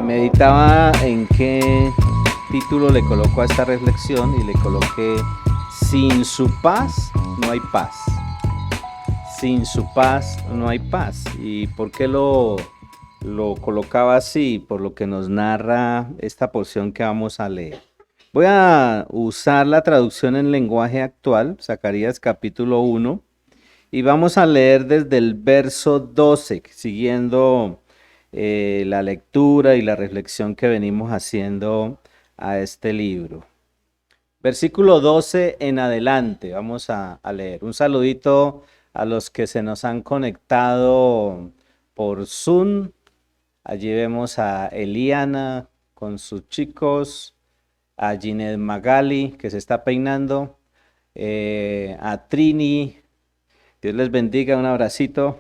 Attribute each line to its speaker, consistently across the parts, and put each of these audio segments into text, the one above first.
Speaker 1: Meditaba en qué título le coloco a esta reflexión y le coloqué: sin su paz no hay paz. Sin su paz no hay paz. ¿Y por qué lo colocaba así? Por lo que nos narra esta porción que vamos a leer. Voy a usar la traducción en lenguaje actual, Zacarías capítulo 1, y vamos a leer desde el verso 12, siguiendo la lectura y la reflexión que venimos haciendo a este libro. Versículo 12 en adelante, vamos a leer. Un saludito a los que se nos han conectado por Zoom. Allí vemos a Eliana con sus chicos, a Ginette Magali, que se está peinando, a Trini. Dios les bendiga, un abracito.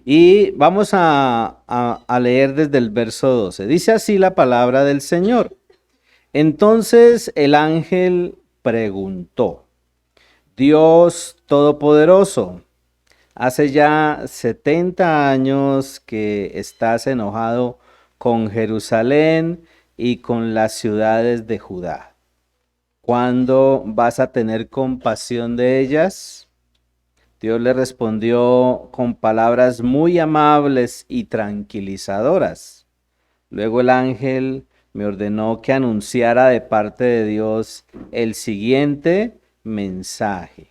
Speaker 1: Y vamos a leer desde el verso 12. Dice así la palabra del Señor. Entonces el ángel preguntó: Dios Todopoderoso, hace ya 70 años que estás enojado con Jerusalén y con las ciudades de Judá. ¿Cuándo vas a tener compasión de ellas? Dios le respondió con palabras muy amables y tranquilizadoras. Luego el ángel me ordenó que anunciara de parte de Dios el siguiente mensaje: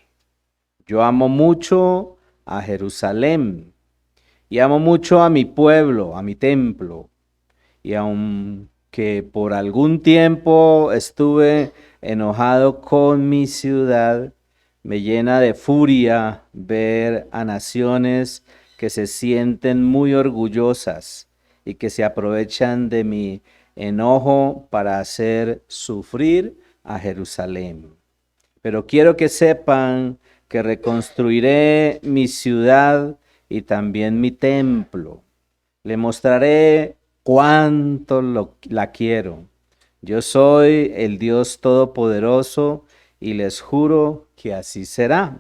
Speaker 1: yo amo mucho a Jerusalén y amo mucho a mi pueblo, a mi templo. Y aunque por algún tiempo estuve enojado con mi ciudad, me llena de furia ver a naciones que se sienten muy orgullosas y que se aprovechan de mi enojo para hacer sufrir a Jerusalén. Pero quiero que sepan que reconstruiré mi ciudad y también mi templo. Le mostraré cuánto la quiero. Yo soy el Dios Todopoderoso y les juro que así será.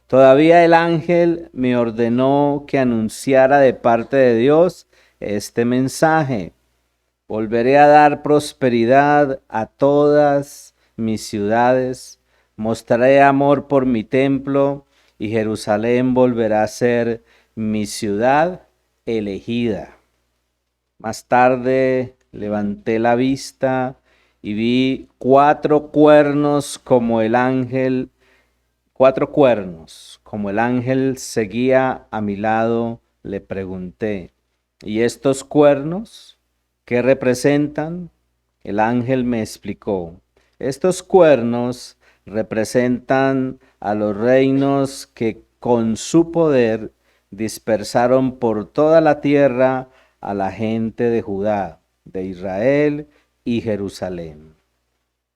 Speaker 1: Todavía el ángel me ordenó que anunciara de parte de Dios este mensaje: volveré a dar prosperidad a todas mis ciudades, mostraré amor por mi templo y Jerusalén volverá a ser mi ciudad elegida. Más tarde levanté la vista y vi 4 cuernos como el ángel, 4 cuernos, como el ángel seguía a mi lado. Le pregunté: ¿y estos cuernos qué representan? El ángel me explicó: estos cuernos representan a los reinos que con su poder dispersaron por toda la tierra a la gente de Judá, de Israel y Jerusalén.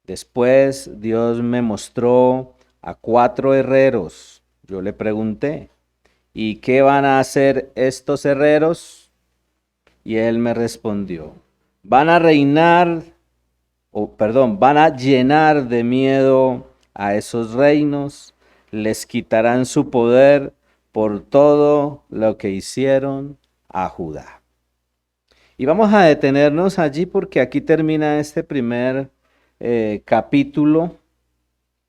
Speaker 1: Después Dios me mostró a 4 herreros. Yo le pregunté: ¿y qué van a hacer estos herreros? Y él me respondió: van a van a llenar de miedo a esos reinos, les quitarán su poder por todo lo que hicieron a Judá. Y vamos a detenernos allí porque aquí termina este primer capítulo.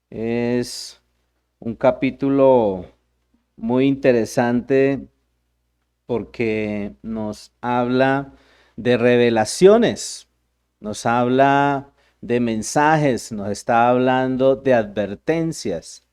Speaker 1: Es un capítulo muy interesante porque nos habla de revelaciones, nos habla de mensajes, nos está hablando de advertencias.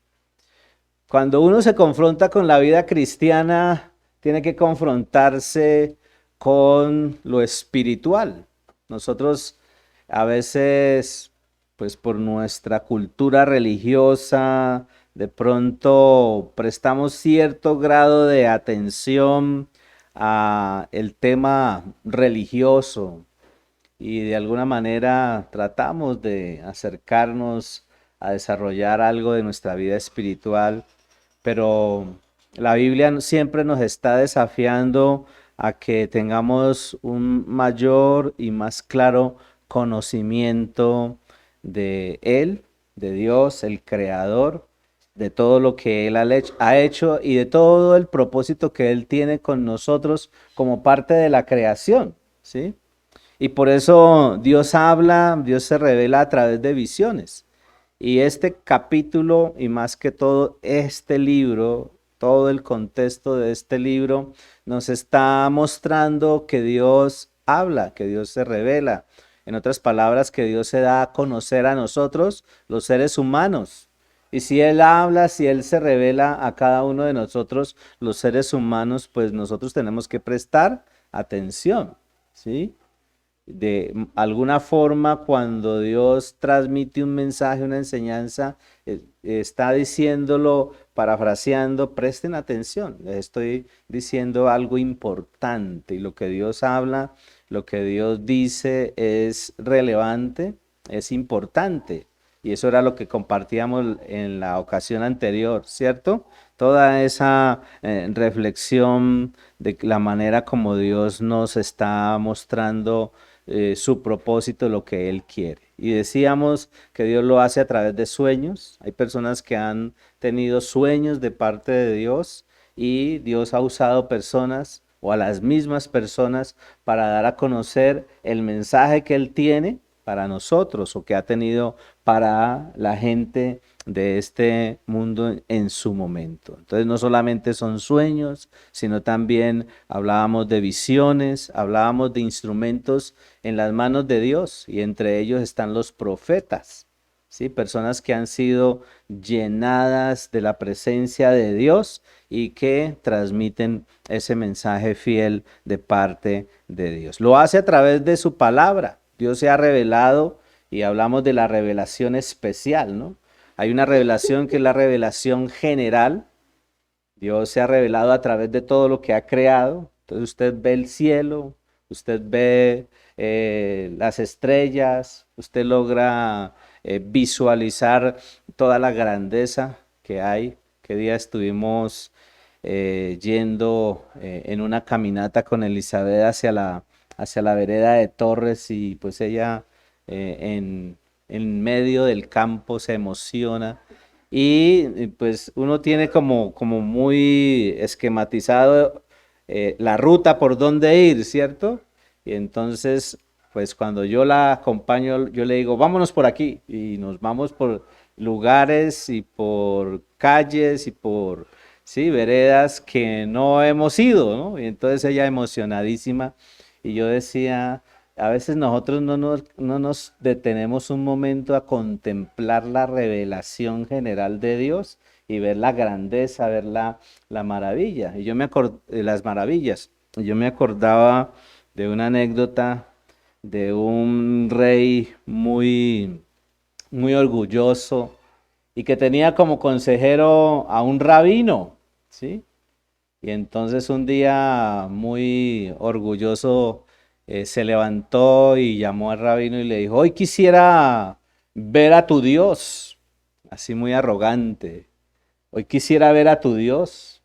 Speaker 1: Cuando uno se confronta con la vida cristiana, tiene que confrontarse con lo espiritual. Nosotros a veces, pues por nuestra cultura religiosa, de pronto prestamos cierto grado de atención a el tema religioso y de alguna manera tratamos de acercarnos a desarrollar algo de nuestra vida espiritual, pero La Biblia siempre nos está desafiando a que tengamos un mayor y más claro conocimiento de Él, de Dios, el Creador, de todo lo que Él ha hecho y de todo el propósito que Él tiene con nosotros como parte de la creación, ¿sí? Y por eso Dios habla, Dios se revela a través de visiones. Y este capítulo y más que todo este libro, todo el contexto de este libro nos está mostrando que Dios habla, que Dios se revela. En otras palabras, que Dios se da a conocer a nosotros, los seres humanos. Y si Él habla, si Él se revela a cada uno de nosotros, los seres humanos, pues nosotros tenemos que prestar atención, ¿sí? De alguna forma, cuando Dios transmite un mensaje, una enseñanza, está diciéndolo, parafraseando, presten atención, les estoy diciendo algo importante y lo que Dios habla, lo que Dios dice es relevante, es importante. Y eso era lo que compartíamos en la ocasión anterior, ¿cierto? Toda esa reflexión de la manera como Dios nos está mostrando su propósito, lo que Él quiere. Y decíamos que Dios lo hace a través de sueños. Hay personas que han tenido sueños de parte de Dios y Dios ha usado personas o a las mismas personas para dar a conocer el mensaje que Él tiene para nosotros o que ha tenido para la gente de este mundo en su momento. Entonces no solamente son sueños, sino también hablábamos de visiones, hablábamos de instrumentos en las manos de Dios y entre ellos están los profetas, ¿sí? Personas que han sido llenadas de la presencia de Dios y que transmiten ese mensaje fiel de parte de Dios. Lo hace a través de su palabra. Dios se ha revelado y hablamos de la revelación especial, ¿no? Hay una revelación que es la revelación general. Dios se ha revelado a través de todo lo que ha creado. Entonces usted ve el cielo, usted ve las estrellas, usted logra visualizar toda la grandeza que hay. Qué día estuvimos yendo en una caminata con Elizabeth hacia la vereda de Torres y pues ella en medio del campo se emociona y pues uno tiene como muy esquematizado la ruta por donde ir, ¿cierto? Y entonces, pues cuando yo la acompaño, yo le digo, vámonos por aquí. Y nos vamos por lugares y por calles y por, sí, veredas que no hemos ido, ¿no? Y entonces ella emocionadísima. Y yo decía, a veces nosotros no nos detenemos un momento a contemplar la revelación general de Dios y ver la grandeza, ver la maravilla. Y yo me acordé, las maravillas. Y yo me acordaba de una anécdota de un rey muy orgulloso y que tenía como consejero a un rabino, ¿sí? Y entonces un día muy orgulloso se levantó y llamó al rabino y le dijo, hoy quisiera ver a tu Dios, así muy arrogante, hoy quisiera ver a tu Dios.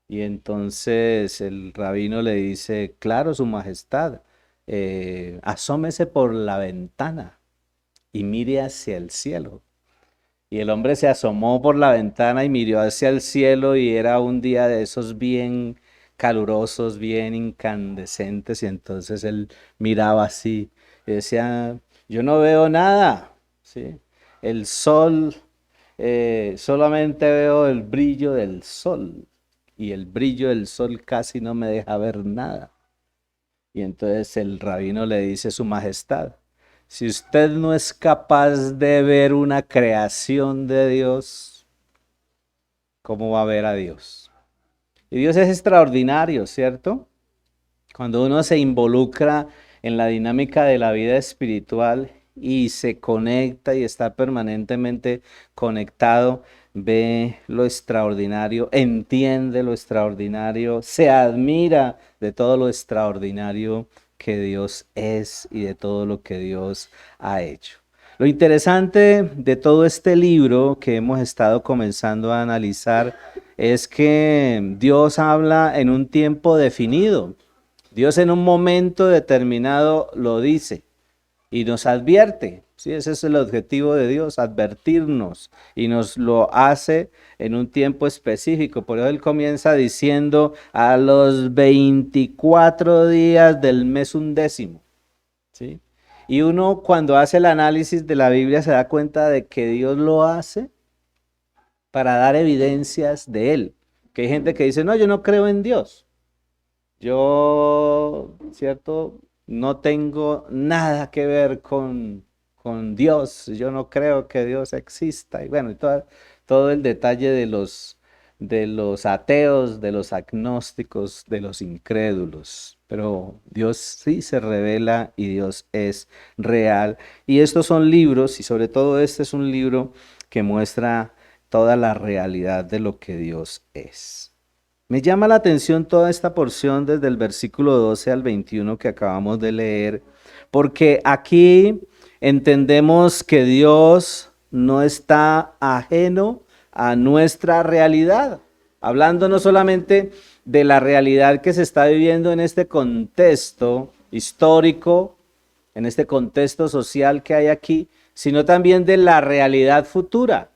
Speaker 1: Y entonces el rabino le dice, claro, su majestad, asómese por la ventana y mire hacia el cielo. Y el hombre se asomó por la ventana y miró hacia el cielo y era un día de esos bien calurosos, bien incandescentes y entonces él miraba así y decía, yo no veo nada, ¿sí? El sol, solamente veo el brillo del sol y el brillo del sol casi no me deja ver nada. Y entonces el rabino le dice, Su Majestad, si usted no es capaz de ver una creación de Dios, ¿cómo va a ver a Dios? Y Dios es extraordinario, ¿cierto? Cuando uno se involucra en la dinámica de la vida espiritual y se conecta y está permanentemente conectado, ve lo extraordinario, entiende lo extraordinario, se admira de todo lo extraordinario que Dios es y de todo lo que Dios ha hecho. Lo interesante de todo este libro que hemos estado comenzando a analizar es que Dios habla en un tiempo definido. Dios en un momento determinado lo dice y nos advierte. Sí, ese es el objetivo de Dios, advertirnos, y nos lo hace en un tiempo específico. Por eso Él comienza diciendo a los 24 días del mes undécimo. ¿Sí? Y uno cuando hace el análisis de la Biblia se da cuenta de que Dios lo hace para dar evidencias de Él. Que hay gente que dice, no, yo no creo en Dios. Yo, ¿cierto? No tengo nada que ver con Dios. Yo no creo que Dios exista. Y bueno, y todo el detalle de los ateos, de los agnósticos, de los incrédulos. Pero Dios sí se revela y Dios es real. Y estos son libros, y sobre todo este es un libro que muestra toda la realidad de lo que Dios es. Me llama la atención toda esta porción desde el versículo 12 al 21 que acabamos de leer, porque aquí entendemos que Dios no está ajeno a nuestra realidad, hablando no solamente de la realidad que se está viviendo en este contexto histórico, en este contexto social que hay aquí, sino también de la realidad futura,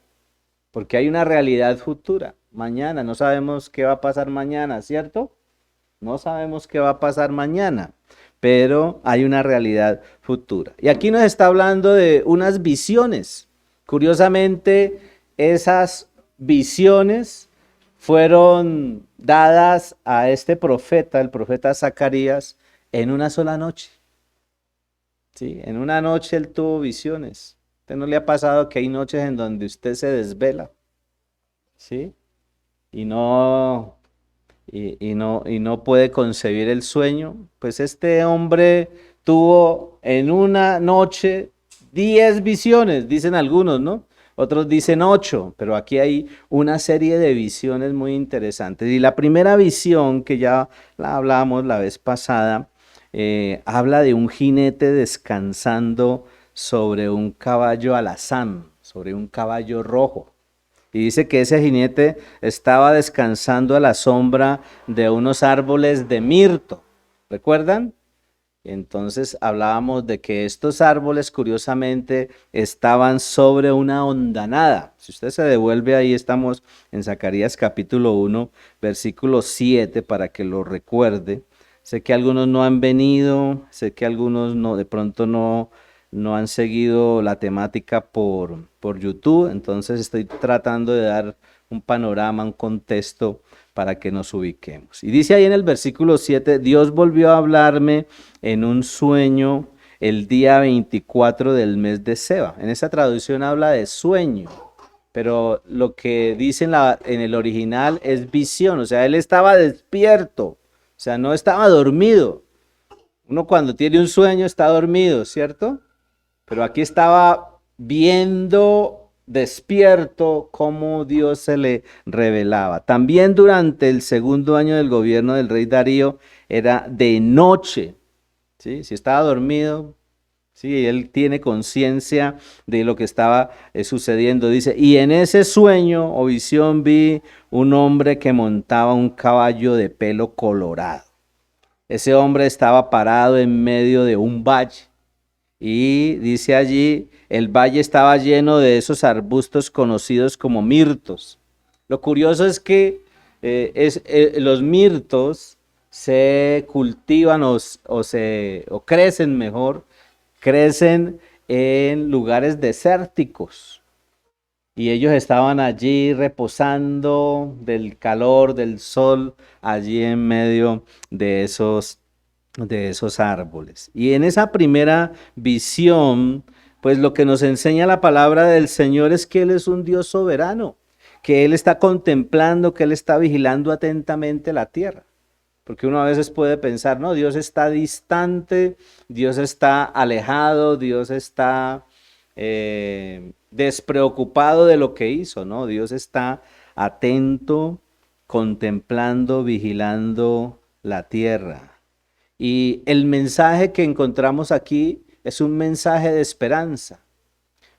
Speaker 1: porque hay una realidad futura. Mañana, no sabemos qué va a pasar mañana, ¿cierto? No sabemos qué va a pasar mañana, pero hay una realidad futura. Y aquí nos está hablando de unas visiones. Curiosamente, esas visiones fueron dadas a este profeta, el profeta Zacarías, en una sola noche. ¿Sí? En una noche él tuvo visiones. ¿A usted no le ha pasado que hay noches en donde usted se desvela? ¿Sí? Y no puede concebir el sueño? Pues este hombre tuvo en una noche 10 visiones, dicen algunos, ¿no? Otros dicen 8, pero aquí hay una serie de visiones muy interesantes. Y la primera visión, que ya la hablamos la vez pasada, habla de un jinete descansando sobre un caballo alazán, sobre un caballo rojo. Y dice que ese jinete estaba descansando a la sombra de unos árboles de mirto. ¿Recuerdan? Entonces hablábamos de que estos árboles curiosamente estaban sobre una hondanada. Si usted se devuelve ahí, estamos en Zacarías capítulo 1, versículo 7, para que lo recuerde. Sé que algunos no han venido, sé que algunos no, de pronto no han seguido la temática por YouTube, entonces estoy tratando de dar un panorama, un contexto para que nos ubiquemos. Y dice ahí en el versículo 7, Dios volvió a hablarme en un sueño el día 24 del mes de Seba. En esa traducción habla de sueño, pero lo que dice en el original es visión, o sea, él estaba despierto, o sea, no estaba dormido. Uno cuando tiene un sueño está dormido, ¿cierto? Pero aquí estaba viendo despierto cómo Dios se le revelaba. También durante el segundo año del gobierno del rey Darío era de noche. ¿Sí? Si estaba dormido, sí, él tiene conciencia de lo que estaba sucediendo. Dice, y en ese sueño o visión vi un hombre que montaba un caballo de pelo colorado. Ese hombre estaba parado en medio de un valle. Y dice allí, el valle estaba lleno de esos arbustos conocidos como mirtos. Lo curioso es que los mirtos se cultivan o crecen mejor, crecen en lugares desérticos. Y ellos estaban allí reposando del calor del sol, allí en medio de esos árboles. Y en esa primera visión, pues lo que nos enseña la palabra del Señor es que Él es un Dios soberano, que Él está contemplando, que Él está vigilando atentamente la tierra. Porque uno a veces puede pensar, no, Dios está distante, Dios está alejado, Dios está despreocupado de lo que hizo, ¿no? Dios está atento, contemplando, vigilando la tierra. Y el mensaje que encontramos aquí es un mensaje de esperanza.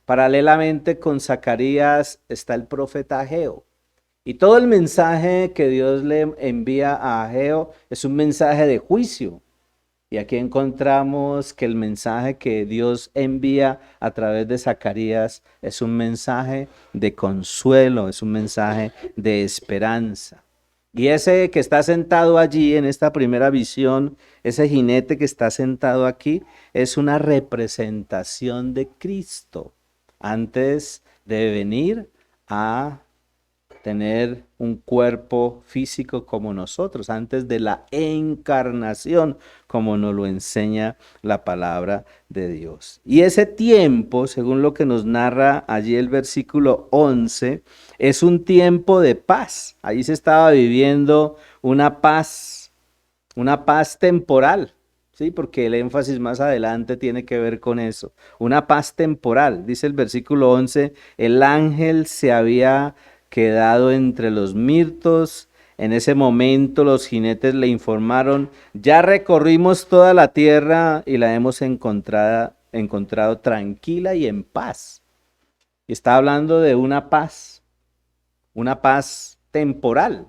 Speaker 1: Paralelamente con Zacarías está el profeta Ageo. Y todo el mensaje que Dios le envía a Ageo es un mensaje de juicio. Y aquí encontramos que el mensaje que Dios envía a través de Zacarías es un mensaje de consuelo, es un mensaje de esperanza. Y ese que está sentado allí en esta primera visión, ese jinete que está sentado aquí, es una representación de Cristo antes de venir a tener un cuerpo físico como nosotros, antes de la encarnación, como nos lo enseña la palabra de Dios. Y ese tiempo, según lo que nos narra allí el versículo 11, es un tiempo de paz. Allí se estaba viviendo una paz temporal. Sí, porque el énfasis más adelante tiene que ver con eso. Una paz temporal. Dice el versículo 11, el ángel se había quedado entre los mirtos. En ese momento los jinetes le informaron, ya recorrimos toda la tierra y la hemos encontrado tranquila y en paz. Y está hablando de una paz temporal,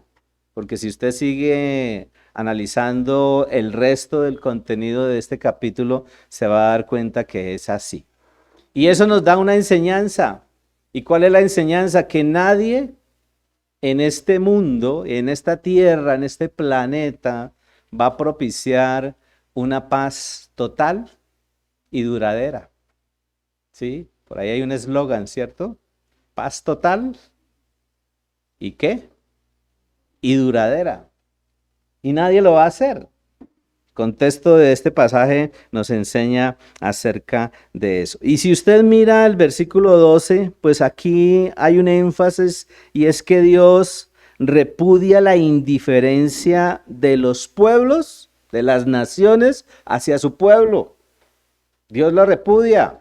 Speaker 1: porque si usted sigue analizando el resto del contenido de este capítulo, se va a dar cuenta que es así. Y eso nos da una enseñanza. ¿Y cuál es la enseñanza? Que nadie en este mundo, en esta tierra, en este planeta, va a propiciar una paz total y duradera. ¿Sí? Por ahí hay un eslogan, ¿cierto? Paz total y ¿qué? Y duradera. Y nadie lo va a hacer. El contexto de este pasaje nos enseña acerca de eso. Y si usted mira el versículo 12, pues aquí hay un énfasis y es que Dios repudia la indiferencia de los pueblos, de las naciones, hacia su pueblo. Dios lo repudia.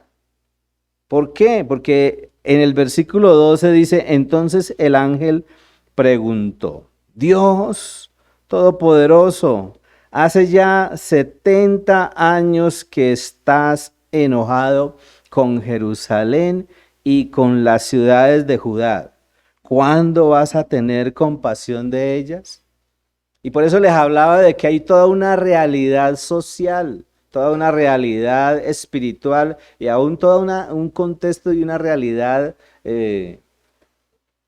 Speaker 1: ¿Por qué? Porque en el versículo 12 dice, entonces el ángel preguntó, Dios Todopoderoso, hace ya 70 años que estás enojado con Jerusalén y con las ciudades de Judá. ¿Cuándo vas a tener compasión de ellas? Y por eso les hablaba de que hay toda una realidad social, toda una realidad espiritual y aún un contexto y una realidad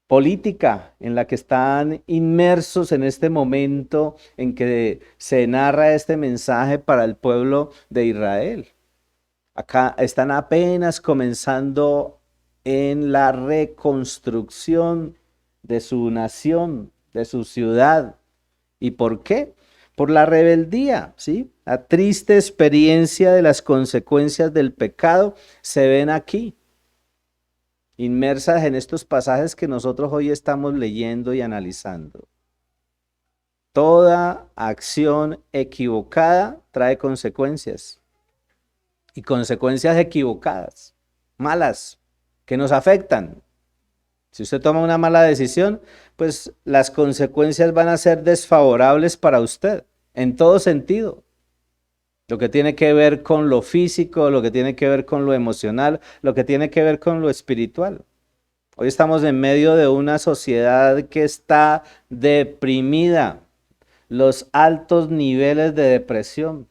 Speaker 1: política en la que están inmersos en este momento en que se narra este mensaje para el pueblo de Israel. Acá están apenas comenzando en la reconstrucción de su nación, de su ciudad. ¿Y por qué? Por la rebeldía, ¿sí? La triste experiencia de las consecuencias del pecado se ven aquí, inmersas en estos pasajes que nosotros hoy estamos leyendo y analizando. Toda acción equivocada trae consecuencias, y consecuencias equivocadas, malas, que nos afectan. Si usted toma una mala decisión, pues las consecuencias van a ser desfavorables para usted, en todo sentido. Lo que tiene que ver con lo físico, lo que tiene que ver con lo emocional, lo que tiene que ver con lo espiritual. Hoy estamos en medio de una sociedad que está deprimida, los altos niveles de depresión.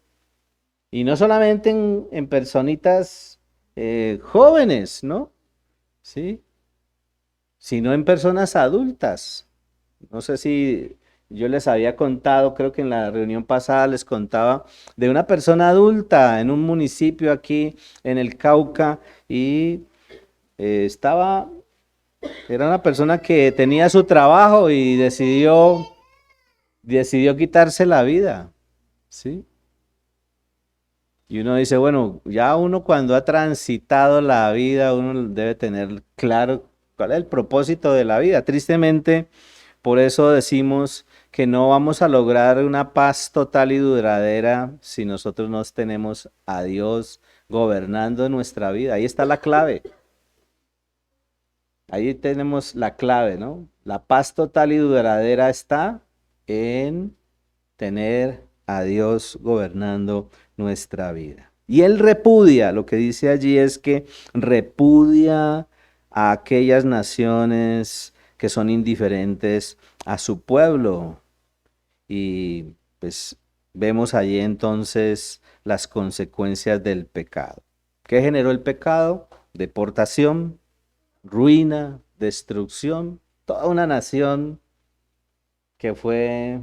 Speaker 1: Y no solamente en personitas jóvenes, ¿no? ¿Sí? Sino en personas adultas. No sé si yo les había contado, creo que en la reunión pasada les contaba de una persona adulta en un municipio aquí en el Cauca y era una persona que tenía su trabajo y decidió quitarse la vida, ¿sí? Y uno dice, bueno, ya uno cuando ha transitado la vida, uno debe tener claro cuál es el propósito de la vida. Tristemente, por eso decimos que no vamos a lograr una paz total y duradera si nosotros no tenemos a Dios gobernando nuestra vida. Ahí está la clave. Ahí tenemos la clave, ¿no? La paz total y duradera está en tener a Dios gobernando nuestra vida. Y él repudia, lo que dice allí es que repudia a aquellas naciones que son indiferentes a su pueblo. Y pues vemos allí entonces las consecuencias del pecado. ¿Qué generó el pecado? Deportación, ruina, destrucción, toda una nación que fue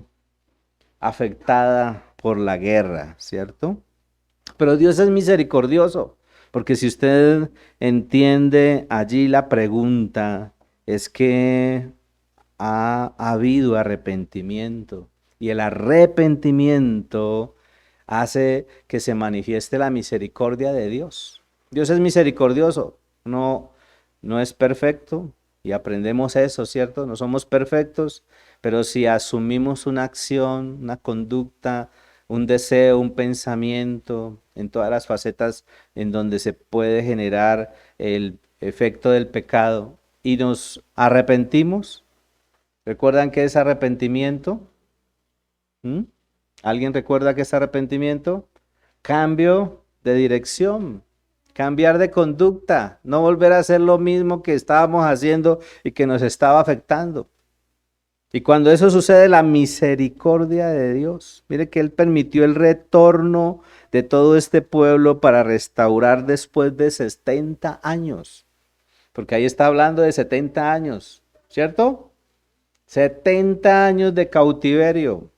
Speaker 1: afectada por la guerra, ¿cierto? Pero Dios es misericordioso, porque si usted entiende allí la pregunta, es que ha habido arrepentimiento y el arrepentimiento hace que se manifieste la misericordia de Dios. Dios es misericordioso, no, no es perfecto y aprendemos eso, ¿cierto? No somos perfectos, pero si asumimos una acción, una conducta, un deseo, un pensamiento, en todas las facetas en donde se puede generar el efecto del pecado y nos arrepentimos. ¿Recuerdan qué es arrepentimiento? ¿Mm? ¿Alguien recuerda qué es arrepentimiento? Cambio de dirección, cambiar de conducta, no volver a hacer lo mismo que estábamos haciendo y que nos estaba afectando. Y cuando eso sucede, la misericordia de Dios. Mire que Él permitió el retorno de todo este pueblo para restaurar después de 70 años. Porque ahí está hablando de 70 años, ¿cierto? 70 años de cautiverio.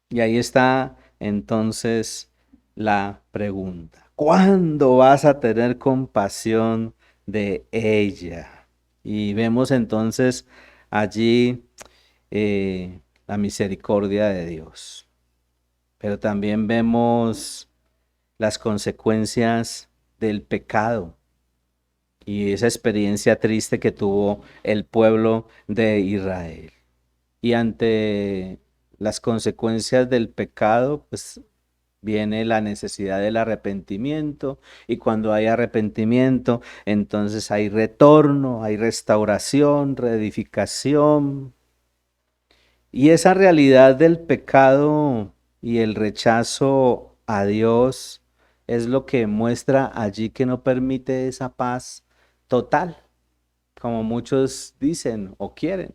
Speaker 1: Y ahí está entonces la pregunta. ¿Cuándo vas a tener compasión de ella? Y vemos entonces allí la misericordia de Dios. Pero también vemos las consecuencias del pecado y esa experiencia triste que tuvo el pueblo de Israel. Y ante las consecuencias del pecado, pues viene la necesidad del arrepentimiento, y cuando hay arrepentimiento, entonces hay retorno, hay restauración, reedificación. Y esa realidad del pecado y el rechazo a Dios es lo que muestra allí que no permite esa paz total, como muchos dicen o quieren,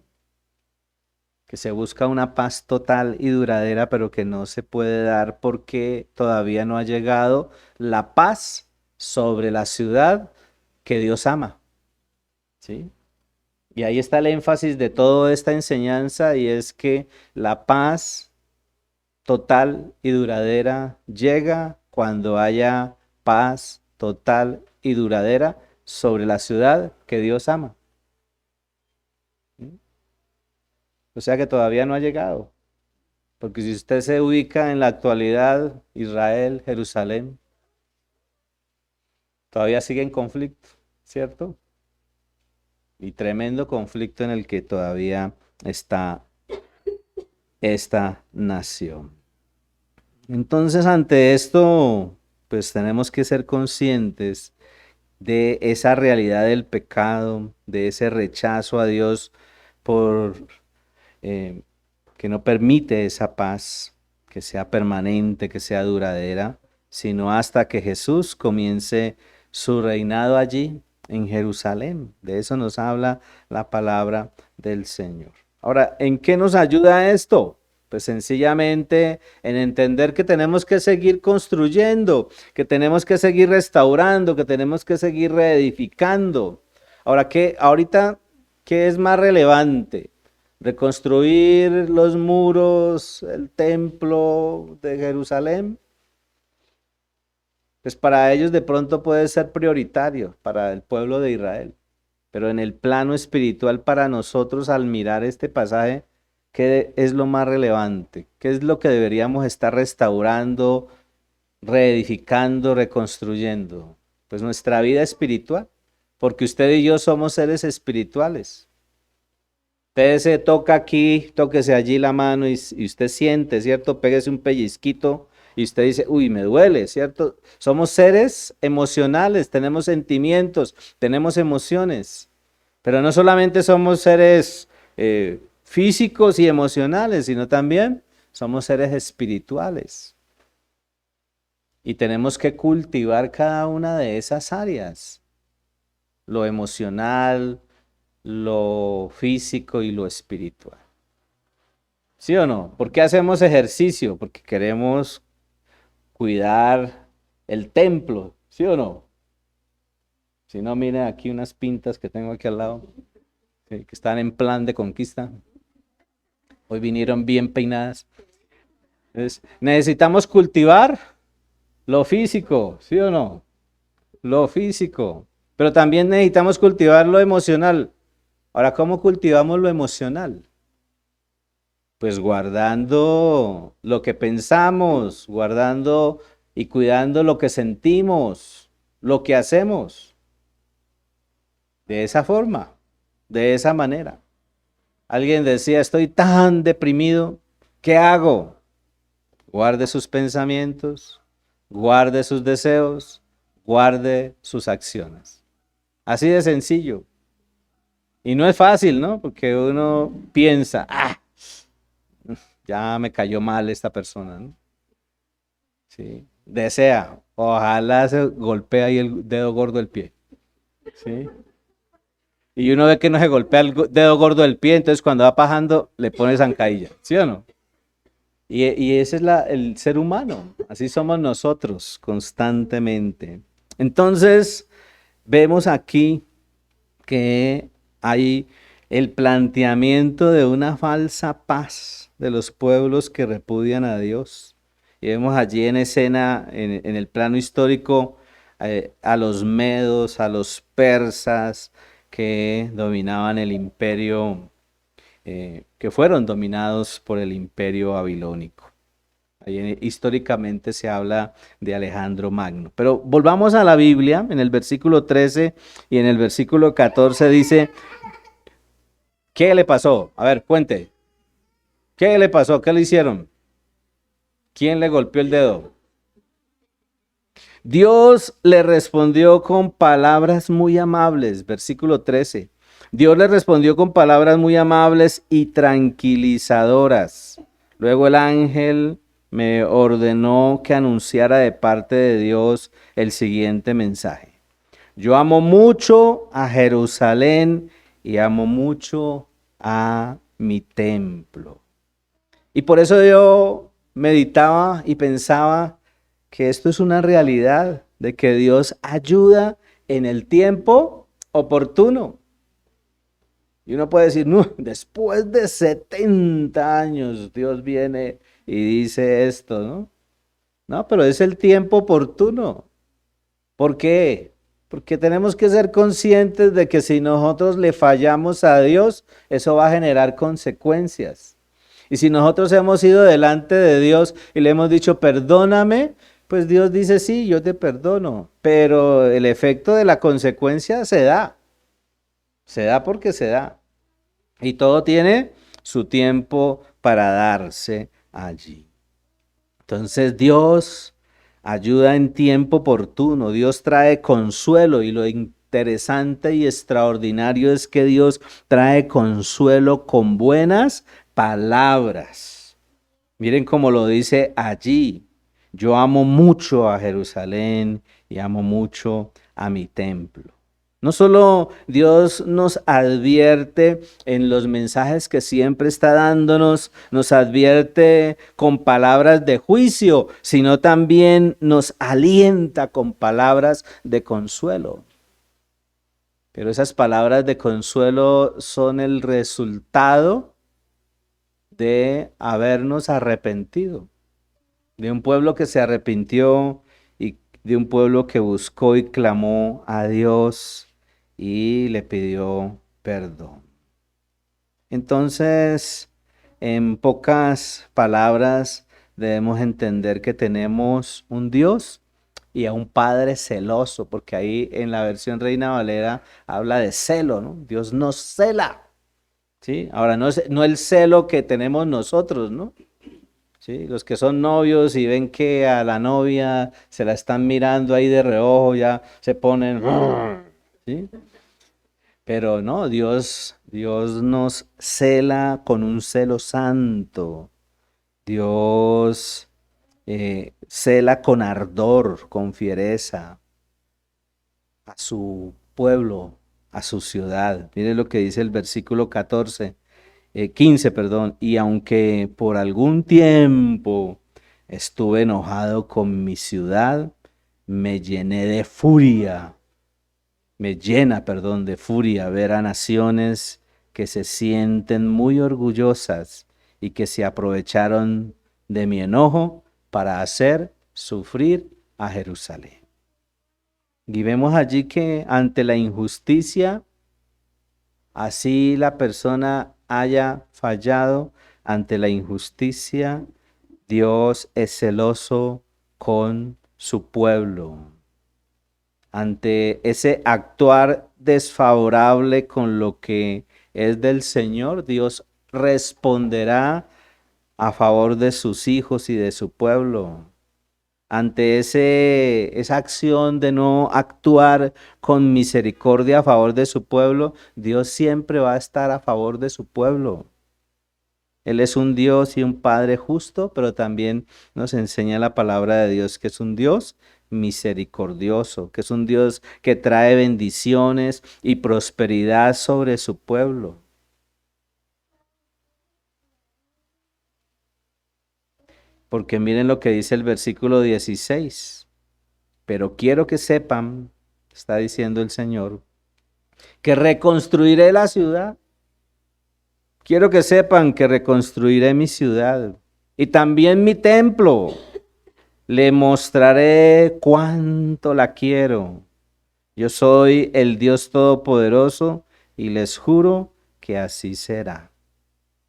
Speaker 1: que se busca una paz total y duradera, pero que no se puede dar porque todavía no ha llegado la paz sobre la ciudad que Dios ama. ¿Sí? Y ahí está el énfasis de toda esta enseñanza, y es que la paz total y duradera llega cuando haya paz total y duradera sobre la ciudad que Dios ama. ¿Sí? O sea que todavía no ha llegado. Porque si usted se ubica en la actualidad, Israel, Jerusalén, todavía sigue en conflicto, ¿cierto? Y tremendo conflicto en el que todavía está esta nación. Entonces, ante esto, pues tenemos que ser conscientes de esa realidad del pecado, de ese rechazo a Dios por eh, que no permite esa paz que sea permanente, que sea duradera, sino hasta que Jesús comience su reinado allí en Jerusalén. De eso nos habla la palabra del Señor. Ahora, ¿en qué nos ayuda esto? Pues sencillamente en entender que tenemos que seguir construyendo, que tenemos que seguir restaurando, que tenemos que seguir reedificando. Ahora, ¿qué es más relevante? ¿Reconstruir los muros, el templo de Jerusalén? Pues para ellos de pronto puede ser prioritario, para el pueblo de Israel. Pero en el plano espiritual, para nosotros, al mirar este pasaje, ¿qué es lo más relevante? ¿Qué es lo que deberíamos estar restaurando, reedificando, reconstruyendo? Pues nuestra vida espiritual, porque usted y yo somos seres espirituales. Usted se toca aquí, tóquese allí la mano y usted siente, ¿cierto? Péguese un pellizquito y usted dice, uy, me duele, ¿cierto? Somos seres emocionales, tenemos sentimientos, tenemos emociones, pero no solamente somos seres físicos y emocionales, sino también somos seres espirituales. Y tenemos que cultivar cada una de esas áreas, lo emocional, lo físico y lo espiritual. ¿Sí o no? ¿Por qué hacemos ejercicio? Porque queremos cuidar el templo, ¿sí o no? Si no, miren aquí unas pintas que tengo aquí al lado, que están en plan de conquista. Hoy vinieron bien peinadas. Entonces, necesitamos cultivar lo físico, ¿sí o no? Lo físico. Pero también necesitamos cultivar lo emocional. Ahora, ¿cómo cultivamos lo emocional? Pues guardando lo que pensamos, guardando y cuidando lo que sentimos, lo que hacemos. De esa forma, de esa manera. Alguien decía, estoy tan deprimido, ¿qué hago? Guarde sus pensamientos, guarde sus deseos, guarde sus acciones. Así de sencillo. Y no es fácil, ¿no? Porque uno piensa, ya me cayó mal esta persona, ¿no? Sí. Desea, ojalá se golpee ahí el dedo gordo del pie. ¿Sí? Y uno ve que no se golpea el dedo gordo del pie, entonces cuando va bajando le pone zancadilla, ¿sí o no? Y ese es el ser humano, así somos nosotros constantemente. Entonces, vemos aquí que hay el planteamiento de una falsa paz de los pueblos que repudian a Dios. Y vemos allí en escena, en el plano histórico, a los medos, a los persas que dominaban el imperio, que fueron dominados por el imperio babilónico. Ahí históricamente se habla de Alejandro Magno. Pero volvamos a la Biblia, en el versículo 13 y en el versículo 14 dice, ¿qué le pasó? A ver, cuente. ¿Qué le pasó? ¿Qué le hicieron? ¿Quién le golpeó el dedo? Dios le respondió con palabras muy amables, versículo 13. Dios le respondió con palabras muy amables y tranquilizadoras. Luego el ángel me ordenó que anunciara de parte de Dios el siguiente mensaje. Yo amo mucho a Jerusalén y amo mucho a mi templo. Y por eso yo meditaba y pensaba que esto es una realidad, de que Dios ayuda en el tiempo oportuno. Y uno puede decir, no, después de 70 años Dios viene y dice esto, ¿no? No, pero es el tiempo oportuno. ¿Por qué? Porque tenemos que ser conscientes de que si nosotros le fallamos a Dios, eso va a generar consecuencias. Y si nosotros hemos ido delante de Dios y le hemos dicho, perdóname, pues Dios dice, sí, yo te perdono. Pero el efecto de la consecuencia se da. Se da porque se da. Y todo tiene su tiempo para darse allí. Entonces Dios ayuda en tiempo oportuno, Dios trae consuelo y lo interesante y extraordinario es que Dios trae consuelo con buenas palabras. Miren cómo lo dice allí. Yo amo mucho a Jerusalén y amo mucho a mi templo. No solo Dios nos advierte en los mensajes que siempre está dándonos, nos advierte con palabras de juicio, sino también nos alienta con palabras de consuelo. Pero esas palabras de consuelo son el resultado de habernos arrepentido, de un pueblo que se arrepintió y de un pueblo que buscó y clamó a Dios y le pidió perdón. Entonces, en pocas palabras, debemos entender que tenemos un Dios y a un Padre celoso, porque ahí en la versión Reina Valera habla de celo, ¿no? Dios nos cela, ¿sí? Ahora, no el celo que tenemos nosotros, ¿no? ¿Sí? Los que son novios y ven que a la novia se la están mirando ahí de reojo, ya se ponen, ¿sí? Pero no, Dios nos cela con un celo santo. Dios cela con ardor, con fiereza a su pueblo, a su ciudad. Mire lo que dice el versículo 15, perdón. Y aunque por algún tiempo estuve enojado con mi ciudad, me llené de furia, me llena, perdón, de furia ver a naciones que se sienten muy orgullosas y que se aprovecharon de mi enojo para hacer sufrir a Jerusalén. Y vemos allí que ante la injusticia, así la persona haya fallado ante la injusticia, Dios es celoso con su pueblo. Ante ese actuar desfavorable con lo que es del Señor, Dios responderá a favor de sus hijos y de su pueblo. Ante esa acción de no actuar con misericordia a favor de su pueblo, Dios siempre va a estar a favor de su pueblo. Él es un Dios y un Padre justo, pero también nos enseña la palabra de Dios que es un Dios misericordioso, que es un Dios que trae bendiciones y prosperidad sobre su pueblo. Porque miren lo que dice el versículo 16. Pero quiero que sepan, está diciendo el Señor, que reconstruiré la ciudad. Quiero que sepan que reconstruiré mi ciudad y también mi templo. Le mostraré cuánto la quiero. Yo soy el Dios Todopoderoso y les juro que así será.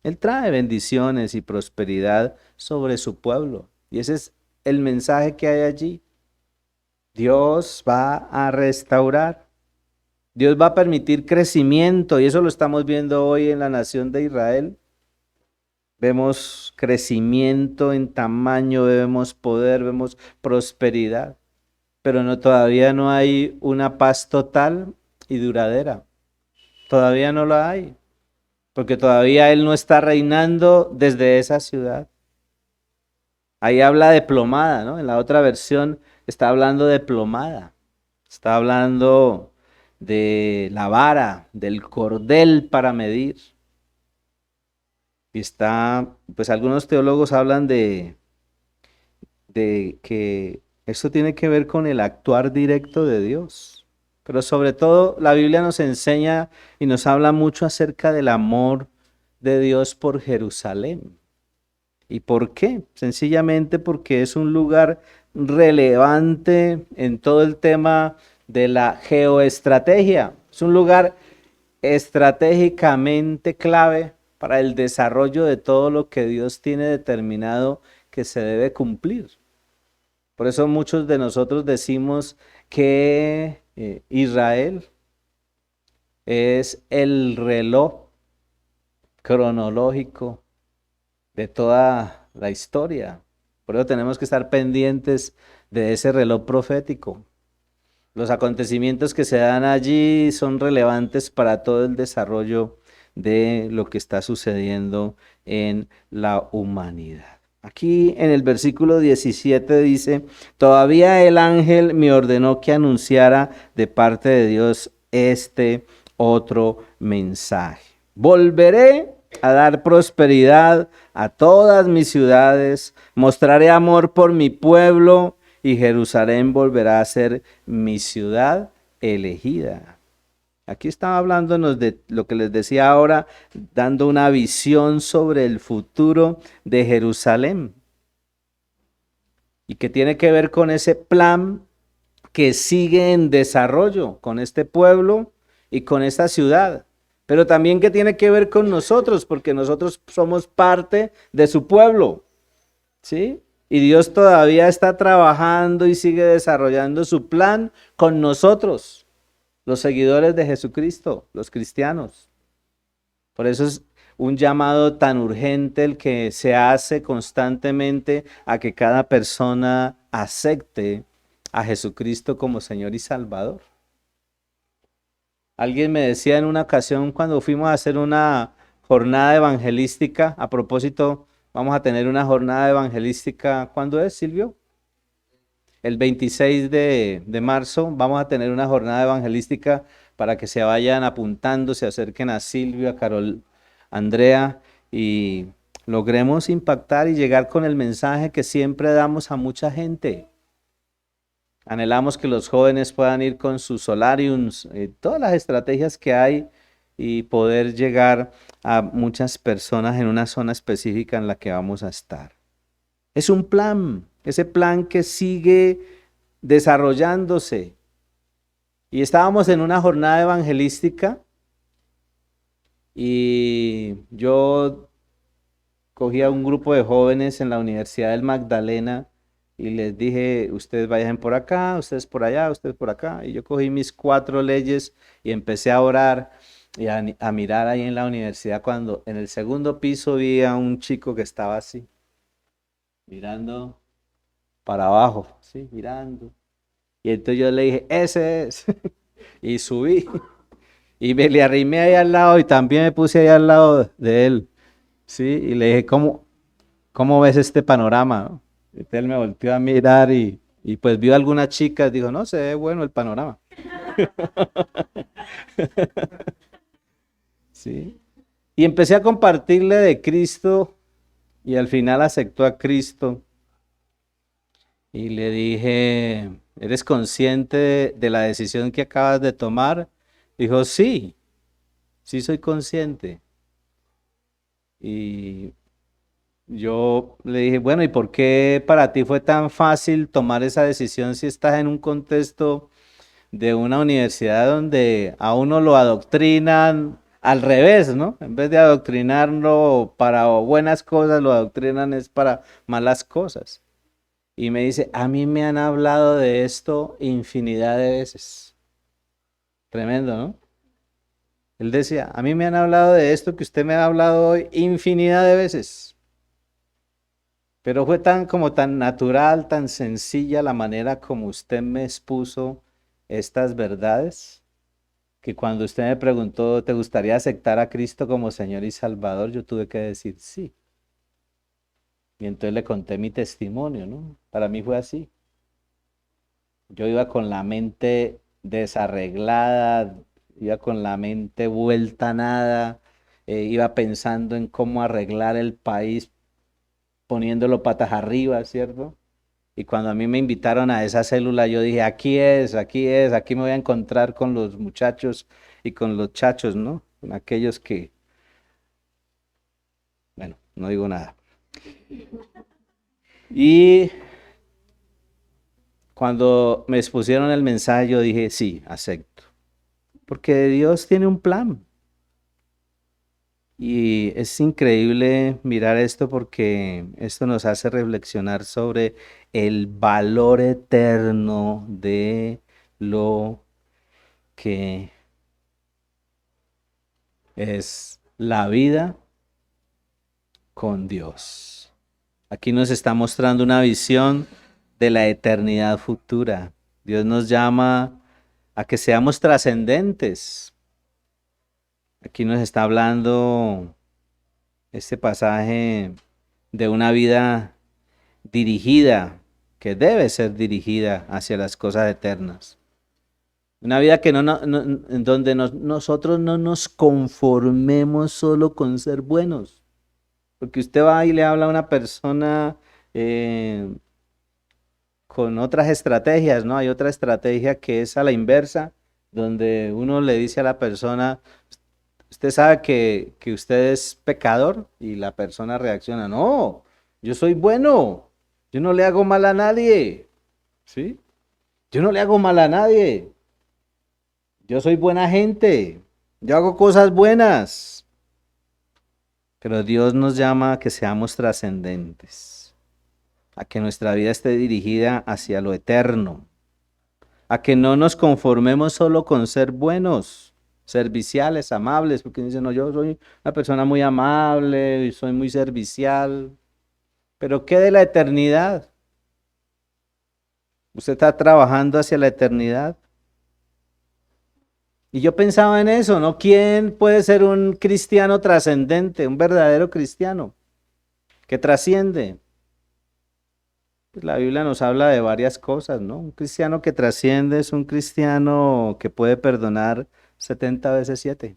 Speaker 1: Él trae bendiciones y prosperidad sobre su pueblo. Y ese es el mensaje que hay allí. Dios va a restaurar. Dios va a permitir crecimiento y eso lo estamos viendo hoy en la nación de Israel. Vemos crecimiento en tamaño, vemos poder, vemos prosperidad, pero todavía no hay una paz total y duradera. Todavía no la hay, porque todavía Él no está reinando desde esa ciudad. Ahí habla de plomada, ¿no? En la otra versión está hablando de plomada, está hablando de la vara, del cordel para medir. Y pues algunos teólogos hablan de que esto tiene que ver con el actuar directo de Dios. Pero sobre todo la Biblia nos enseña y nos habla mucho acerca del amor de Dios por Jerusalén. ¿Y por qué? Sencillamente porque es un lugar relevante en todo el tema de la geoestrategia. Es un lugar estratégicamente clave para el desarrollo de todo lo que Dios tiene determinado que se debe cumplir. Por eso muchos de nosotros decimos que Israel es el reloj cronológico de toda la historia. Por eso tenemos que estar pendientes de ese reloj profético. Los acontecimientos que se dan allí son relevantes para todo el desarrollo de lo que está sucediendo en la humanidad. Aquí en el versículo 17 dice, todavía el ángel me ordenó que anunciara de parte de Dios este otro mensaje. Volveré a dar prosperidad a todas mis ciudades, mostraré amor por mi pueblo y Jerusalén volverá a ser mi ciudad elegida. Aquí estaba hablándonos de lo que les decía ahora, dando una visión sobre el futuro de Jerusalén y que tiene que ver con ese plan que sigue en desarrollo con este pueblo y con esta ciudad, pero también que tiene que ver con nosotros, porque nosotros somos parte de su pueblo, ¿sí? Y Dios todavía está trabajando y sigue desarrollando su plan con nosotros, los seguidores de Jesucristo, los cristianos. Por eso es un llamado tan urgente el que se hace constantemente a que cada persona acepte a Jesucristo como Señor y Salvador. Alguien me decía en una ocasión cuando fuimos a hacer una jornada evangelística, a propósito, vamos a tener una jornada evangelística, ¿cuándo es, Silvio? El 26 de marzo vamos a tener una jornada evangelística para que se vayan apuntando, se acerquen a Silvio, a Carol, Andrea y logremos impactar y llegar con el mensaje que siempre damos a mucha gente. Anhelamos que los jóvenes puedan ir con sus solariums, todas las estrategias que hay y poder llegar a muchas personas en una zona específica en la que vamos a estar. Es un plan, ese plan que sigue desarrollándose. Y estábamos en una jornada evangelística y yo cogí a un grupo de jóvenes en la Universidad del Magdalena y les dije, ustedes vayan por acá, ustedes por allá, ustedes por acá. Y yo cogí mis 4 leyes y empecé a orar y a mirar ahí en la universidad cuando en el segundo piso vi a un chico que estaba así, mirando para abajo, sí, mirando. Y entonces yo le dije, ese es. Y subí. Y me le arrimé ahí al lado y también me puse ahí al lado de él. Sí, y le dije, ¿cómo ves este panorama? ¿No? Entonces él me volteó a mirar y pues vio a algunas chicas, dijo, no, se ve bueno el panorama. Sí. Y empecé a compartirle de Cristo y al final aceptó a Cristo. Y le dije, ¿eres consciente de la decisión que acabas de tomar? Dijo, sí, sí soy consciente. Y yo le dije, bueno, ¿y por qué para ti fue tan fácil tomar esa decisión si estás en un contexto de una universidad donde a uno lo adoctrinan al revés, ¿no? En vez de adoctrinarlo para buenas cosas, lo adoctrinan es para malas cosas. Y me dice, a mí me han hablado de esto infinidad de veces. Tremendo, ¿no? Él decía, a mí me han hablado de esto que usted me ha hablado hoy infinidad de veces. Pero fue tan natural, tan sencilla la manera como usted me expuso estas verdades, que cuando usted me preguntó, ¿te gustaría aceptar a Cristo como Señor y Salvador? Yo tuve que decir sí. Y entonces le conté mi testimonio, ¿no? Para mí fue así. Yo iba con la mente desarreglada, iba con la mente vuelta a nada, iba pensando en cómo arreglar el país, poniéndolo patas arriba, ¿cierto? Y cuando a mí me invitaron a esa célula, yo dije, aquí es, aquí me voy a encontrar con los muchachos y con los chachos, ¿no? Con aquellos que, bueno, no digo nada. Y cuando me expusieron el mensaje, yo dije, sí, acepto. Porque Dios tiene un plan. Y es increíble mirar esto porque esto nos hace reflexionar sobre el valor eterno de lo que es la vida con Dios. Aquí nos está mostrando una visión de la eternidad futura. Dios nos llama a que seamos trascendentes. Aquí nos está hablando este pasaje de una vida dirigida, que debe ser dirigida hacia las cosas eternas. Una vida que en donde nosotros no nos conformemos solo con ser buenos. Porque usted va y le habla a una persona con otras estrategias, ¿no? Hay otra estrategia que es a la inversa, donde uno le dice a la persona, usted sabe que usted es pecador y la persona reacciona, no, yo soy bueno, yo no le hago mal a nadie, ¿sí? Yo no le hago mal a nadie, yo soy buena gente, yo hago cosas buenas, pero Dios nos llama a que seamos trascendentes, a que nuestra vida esté dirigida hacia lo eterno, a que no nos conformemos solo con ser buenos, serviciales, amables, porque dicen, no, yo soy una persona muy amable y soy muy servicial, pero ¿qué de la eternidad? ¿Usted está trabajando hacia la eternidad? Y yo pensaba en eso, ¿no? ¿Quién puede ser un cristiano trascendente, un verdadero cristiano que trasciende? Pues la Biblia nos habla de varias cosas, ¿no? Un cristiano que trasciende es un cristiano que puede perdonar 70 veces 7.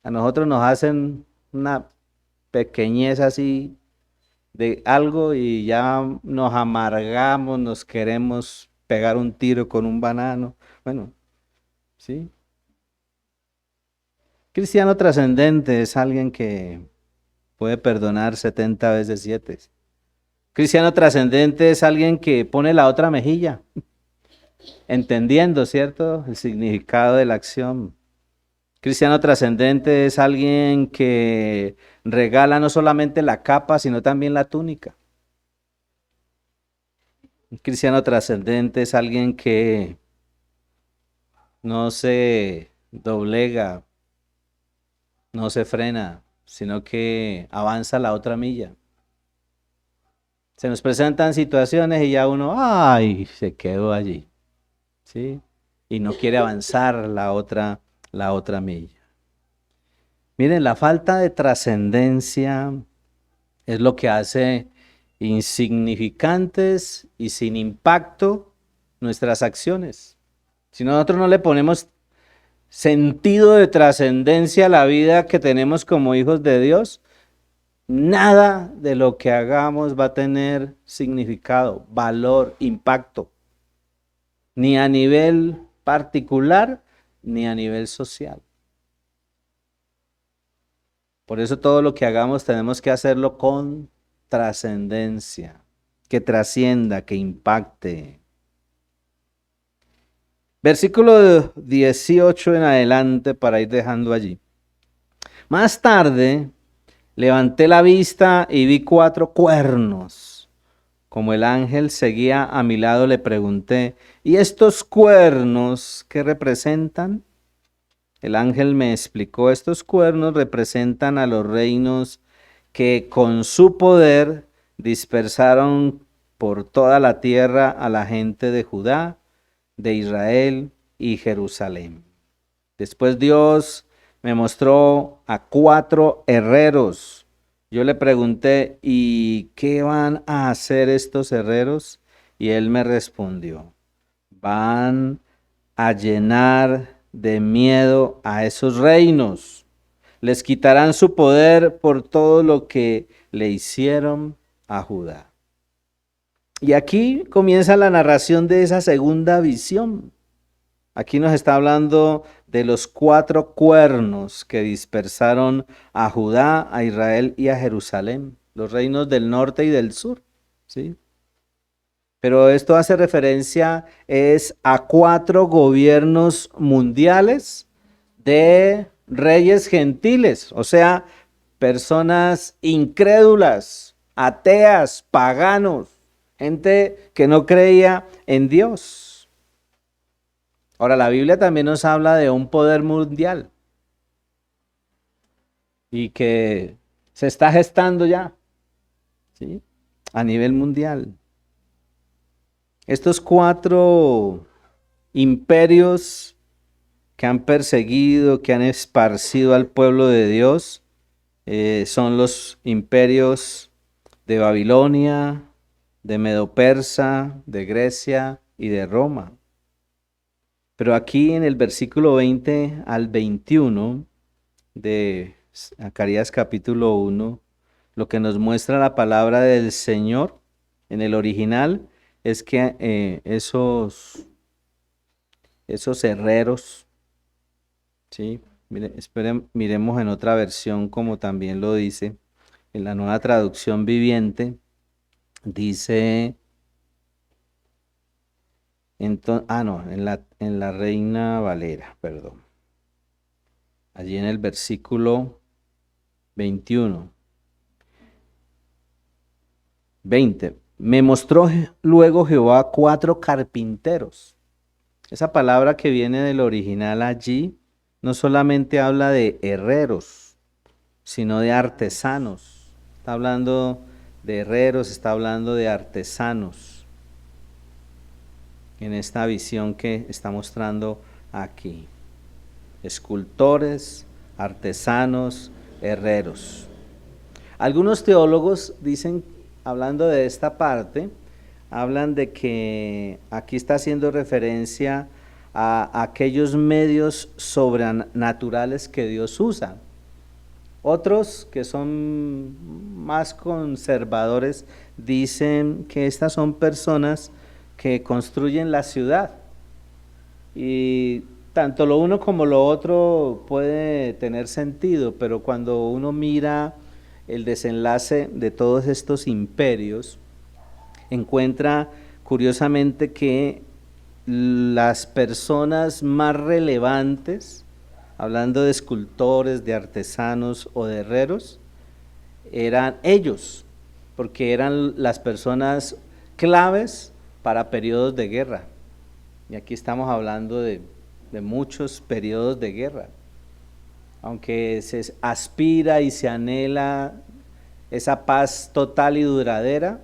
Speaker 1: A nosotros nos hacen una pequeñez así de algo y ya nos amargamos, nos queremos pegar un tiro con un banano. Bueno, ¿sí? Cristiano trascendente es alguien que puede perdonar 70 veces 7. Cristiano trascendente es alguien que pone la otra mejilla, entendiendo, ¿cierto?, el significado de la acción. Cristiano trascendente es alguien que regala no solamente la capa, sino también la túnica. Un cristiano trascendente es alguien que no se doblega, no se frena, sino que avanza la otra milla. Se nos presentan situaciones y ya uno, ay, se quedó allí, ¿sí? Y no quiere avanzar la otra milla. Miren, la falta de trascendencia es lo que hace insignificantes y sin impacto nuestras acciones. Si nosotros no le ponemos sentido de trascendencia a la vida que tenemos como hijos de Dios, nada de lo que hagamos va a tener significado, valor, impacto, ni a nivel particular, ni a nivel social. Por eso todo lo que hagamos tenemos que hacerlo con trascendencia, que trascienda, que impacte. Versículo 18 en adelante para ir dejando allí. Más tarde levanté la vista y vi 4 cuernos. Como el ángel seguía a mi lado, le pregunté, ¿y estos cuernos qué representan? El ángel me explicó, estos cuernos representan a los reinos que con su poder dispersaron por toda la tierra a la gente de Judá, de Israel y Jerusalén. Después Dios me mostró a 4 herreros. Yo le pregunté, ¿y qué van a hacer estos herreros? Y él me respondió, van a llenar de miedo a esos reinos. Les quitarán su poder por todo lo que le hicieron a Judá. Y aquí comienza la narración de esa segunda visión. Aquí nos está hablando de los 4 cuernos que dispersaron a Judá, a Israel y a Jerusalén, los reinos del norte y del sur, ¿sí? Pero esto hace referencia es a 4 gobiernos mundiales de reyes gentiles, o sea, personas incrédulas, ateas, paganos, gente que no creía en Dios. Ahora, la Biblia también nos habla de un poder mundial y que se está gestando ya, ¿sí?, a nivel mundial. Estos 4 imperios que han perseguido, que han esparcido al pueblo de Dios, son los imperios de Babilonia, de Medo-Persa, de Grecia y de Roma. Pero aquí en el versículo 20 al 21 de Zacarías capítulo 1, lo que nos muestra la palabra del Señor en el original es que esos herreros, ¿sí? Miremos en otra versión como también lo dice, en la Nueva Traducción Viviente, dice, en la Reina Valera, perdón. Allí en el versículo 21. 20. Me mostró luego Jehová 4 carpinteros. Esa palabra que viene del original allí no solamente habla de herreros, sino de artesanos. Está hablando de herreros, está hablando de artesanos en esta visión que está mostrando aquí. Escultores, artesanos, herreros. Algunos teólogos dicen, hablando de esta parte, hablan de que aquí está haciendo referencia a aquellos medios sobrenaturales que Dios usa. Otros que son más conservadores dicen que estas son personas que construyen la ciudad, y tanto lo uno como lo otro puede tener sentido, pero cuando uno mira el desenlace de todos estos imperios, encuentra curiosamente que las personas más relevantes, hablando de escultores, de artesanos o de herreros, eran ellos, porque eran las personas claves para periodos de guerra. Y aquí estamos hablando de muchos periodos de guerra. Aunque se aspira y se anhela esa paz total y duradera,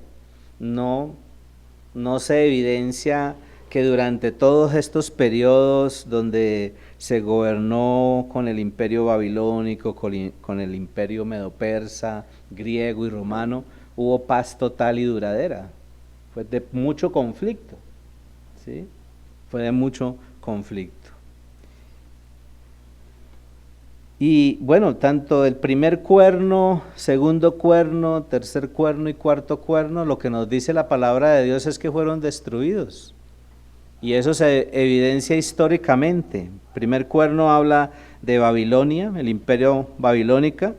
Speaker 1: no se evidencia que durante todos estos periodos donde se gobernó con el imperio babilónico, con el imperio medo-persa, griego y romano, hubo paz total y duradera. Fue de mucho conflicto, ¿sí? Fue de mucho conflicto. Y bueno, tanto el primer cuerno, segundo cuerno, tercer cuerno y cuarto cuerno, lo que nos dice la palabra de Dios es que fueron destruidos. Y eso se evidencia históricamente. Primer cuerno habla de Babilonia, el imperio babilónico,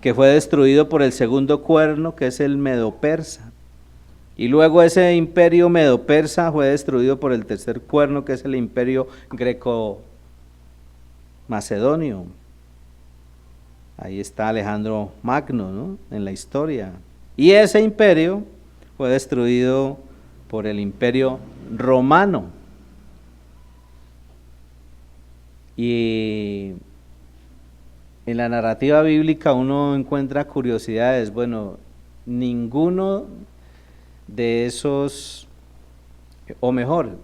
Speaker 1: que fue destruido por el segundo cuerno, que es el medo-persa. Y luego ese imperio medo-persa fue destruido por el tercer cuerno, que es el imperio greco-macedonio. Ahí está Alejandro Magno, ¿no?, en la historia. Y ese imperio fue destruido por el imperio romano. Y en la narrativa bíblica uno encuentra curiosidades. Bueno, ninguno de esos, o mejor,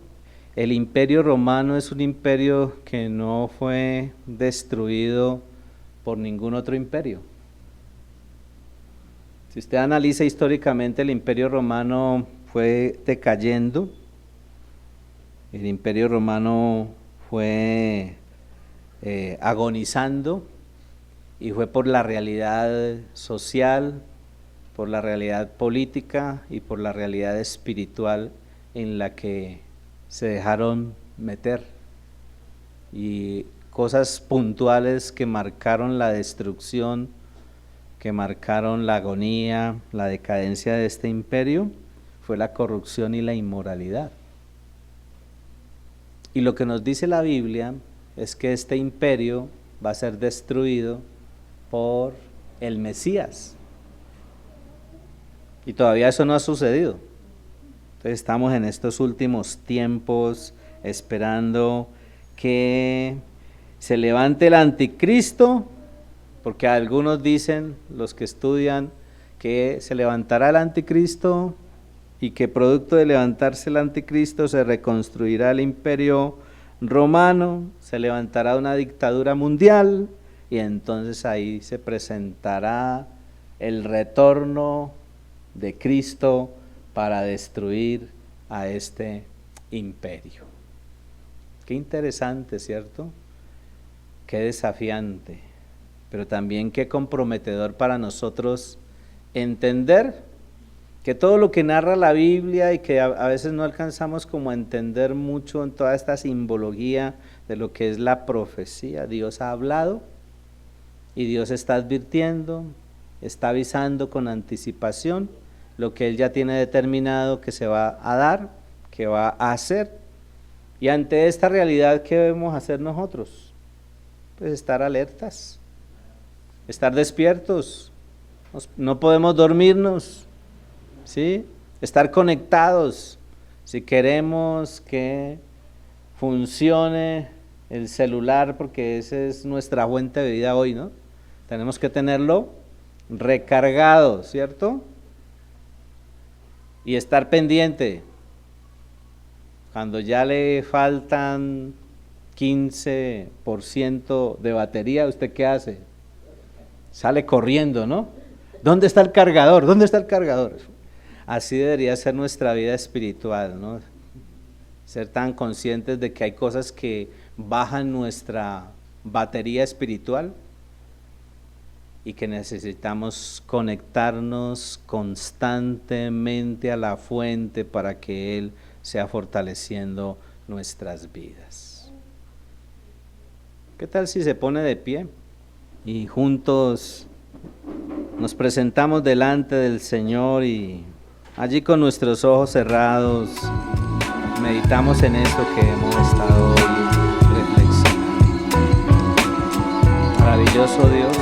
Speaker 1: el imperio romano es un imperio que no fue destruido por ningún otro imperio. Si usted analiza históricamente, el imperio romano fue decayendo, el imperio romano fue agonizando, y fue por la realidad social, por la realidad política y por la realidad espiritual en la que se dejaron meter, y cosas puntuales que marcaron la destrucción, que marcaron la agonía, la decadencia de este imperio, fue la corrupción y la inmoralidad. Y lo que nos dice la Biblia es que este imperio va a ser destruido por el Mesías. Y todavía eso no ha sucedido. Entonces estamos en estos últimos tiempos esperando que se levante el anticristo, porque algunos dicen, los que estudian, que se levantará el anticristo y que producto de levantarse el anticristo se reconstruirá el imperio romano, se levantará una dictadura mundial, y entonces ahí se presentará el retorno de Cristo para destruir a este imperio. Qué interesante, ¿cierto? Qué desafiante, pero también qué comprometedor para nosotros entender que todo lo que narra la Biblia, y que a veces no alcanzamos como a entender mucho en toda esta simbología de lo que es la profecía, Dios ha hablado y Dios está advirtiendo, está avisando con anticipación lo que Él ya tiene determinado que se va a dar, que va a hacer. Y ante esta realidad, ¿qué debemos hacer nosotros? Pues estar alertas, estar despiertos, no podemos dormirnos, ¿sí? Estar conectados. Si queremos que funcione el celular, porque esa es nuestra fuente de vida hoy, ¿no? Tenemos que tenerlo recargado, ¿cierto? Y estar pendiente. Cuando ya le faltan 15% de batería, ¿usted qué hace? Sale corriendo, ¿no? ¿Dónde está el cargador? ¿Dónde está el cargador? Así debería ser nuestra vida espiritual, ¿no? ser tan conscientes de que hay cosas que bajan nuestra batería espiritual y que necesitamos conectarnos constantemente a la fuente para que Él sea fortaleciendo nuestras vidas. ¿Qué tal si se pone de pie y juntos nos presentamos delante del Señor y allí con nuestros ojos cerrados meditamos en eso que hemos estado hoy reflexionando? Maravilloso Dios,